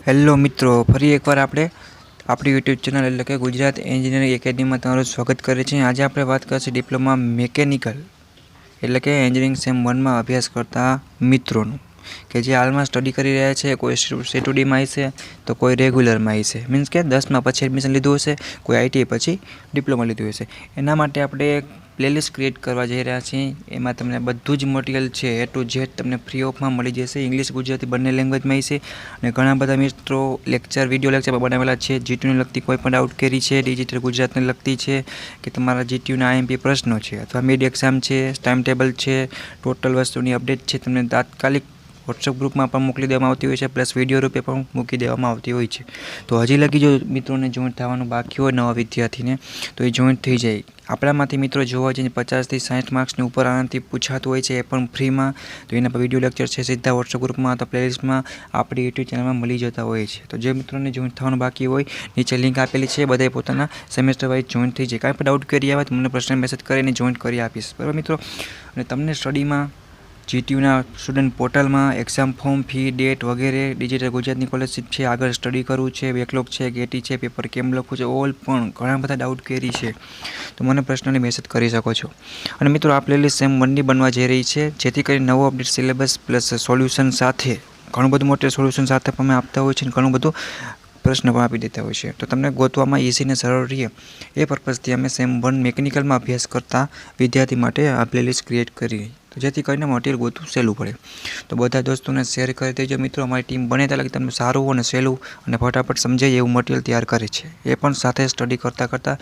Hello મિત્રો, ફરી એકવાર આપણે આપણી યુટ્યુબ ચેનલ એટલે કે ગુજરાત એન્જિનિયરિંગ એકેડમીમાં તમારું સ્વાગત કરીએ છીએ। આજે આપણે વાત કરીશું ડિપ્લોમા મિકેનિકલ એટલે કે એન્જિનિયરિંગ સેમ 1માં અભ્યાસ કરતા મિત્રોનું કે જે હાલમાં સ્ટડી કરી રહ્યા છે। કોઈ C2Dમાં હશે તો કોઈ રેગ્યુલરમાં હશે, મીન્સ કે 10માં પછી એડમિશન લીધું હશે, કોઈ ITI પછી ડિપ્લોમા લીધું હશે। એના માટે આપણે પ્લેલિસ્ટ ક્રિએટ કરવા જઈ રહ્યા છીએ। એમાં તમને બધું જ મટીરિયલ છે A to Z તમને ફ્રી ઓફમાં મળી જશે। ઇંગ્લિશ ગુજરાતી બંને લેંગ્વેજમાં હશે અને ઘણા બધા મિત્રો વિડીયો લેક્ચર બનાવેલા છે। GTUને લગતી કોઈ પણ ડાઉટ કેરી છે, ડિજિટલ ગુજરાતને લગતી છે કે તમારા GTUના IMP પ્રશ્નો છે અથવા મિડ એક્ઝામ છે, ટાઈમ ટેબલ છે, ટોટલ વસ્તુની અપડેટ છે તમને તાત્કાલિક વોટ્સઅપ ગ્રુપમાં પણ મોકલી દેવામાં આવતી હોય છે, પ્લસ વિડીયો રૂપે પણ મૂકી દેવામાં આવતી હોય છે। તો હજી લગી જો મિત્રોને જોઈન્ટ થવાનું બાકી હોય નવા વિદ્યાર્થીને તો એ જોઈન્ટ થઈ જાય। આપણામાંથી મિત્રો જોવા જઈએ 50 થી 60 માર્ક્સની ઉપર આનાથી પૂછાતું હોય છે, એ પણ ફ્રીમાં। તો એના પર વિડીયો લેક્ચર છે સીધા વોટ્સઅપ ગ્રુપમાં અથવા પ્લેલિસ્ટમાં આપણી યુટ્યુબ ચેનલમાં મળી જતા હોય છે। તો જે મિત્રોને જોઈન્ટ થવાનું બાકી હોય નીચે લિંક આપેલી છે, બધાએ પોતાના સેમેસ્ટર વાઇઝ જોઈન્ટ થઈ જાય। કાંઈ પણ ડાઉટ કરી આવે તો મને પર્સનલ મેસેજ કરીને જોઈન્ટ કરી આપીશ, બરાબર મિત્રો। અને તમને સ્ટડીમાં GTUના સ્ટુડન્ટ પોર્ટલમાં એક્ઝામ ફોર્મ, ફી, ડેટ વગેરે, ડિજિટલ ગુજરાતની સ્કોલરશિપ છે, આગળ સ્ટડી કરવું છે, બેકલોગ છે, ગેટી છે, પેપર કેમ લખવું છે, ઓલ પણ ઘણા બધા ડાઉટ કેરી છે તો મને પર્સનલી મેસેજ કરી શકો છો। અને મિત્રો આ પ્લેલિસ્ટ સેમ 1ની બનવા જઈ રહી છે, જેથી કરી નવો અપડેટ સિલેબસ પ્લસ સોલ્યુશન સાથે ઘણું બધું મોટું સોલ્યુશન સાથે પણ અમે આપતા હોય છે અને ઘણું બધું પ્રશ્ન પણ આપી દેતા હોય છે। તો તમને ગોતવામાં ઇઝી ને સરળ રહે એ પર્પઝથી અમે સેમ 1 મિકેનિકલમાં અભ્યાસ કરતા વિદ્યાર્થી માટે આ પ્લેલિસ્ટ ક્રિએટ કરી, તો જેથી કરીને મટીરિયલ ગોતવું સહેલું પડે। તો બધા દોસ્તોને શેર કરી દેજો મિત્રો। અમારી ટીમ બને ત્યાં લગી તમને સારું અને સહેલું અને ફટાફટ સમજાય એવું મટીરિયલ તૈયાર કરે છે, એ પણ સાથે સ્ટડી કરતાં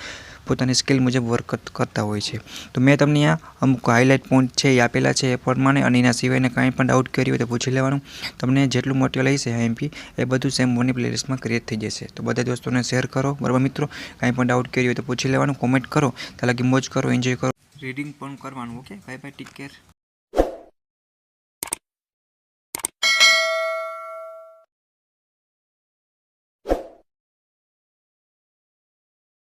પોતાની સ્કિલ મુજબ વર્ક કરતા હોય છે। તો મેં તમને આ અમુક હાઇલાઇટ પોઈન્ટ છે એ આપેલા છે એ પ્રમાણે, અને એના સિવાયને કાંઈ પણ ડાઉટ કરી હોય તો પૂછી લેવાનું। તમને જેટલું મટીરિયલ હશે IMP એ બધું સેમ 1ની પ્લેલિસ્ટમાં ક્રિએટ થઈ જશે। તો બધા દોસ્તોને શેર કરો, બરાબર મિત્રો। કાંઈ પણ ડાઉટ કરી હોય તો પૂછી લેવાનું, કોમેન્ટ કરો, ત્યાં લગી મોજ કરો, એન્જોય કરો, રીડિંગ પણ કરવાનું। Okay, bye bye, take care.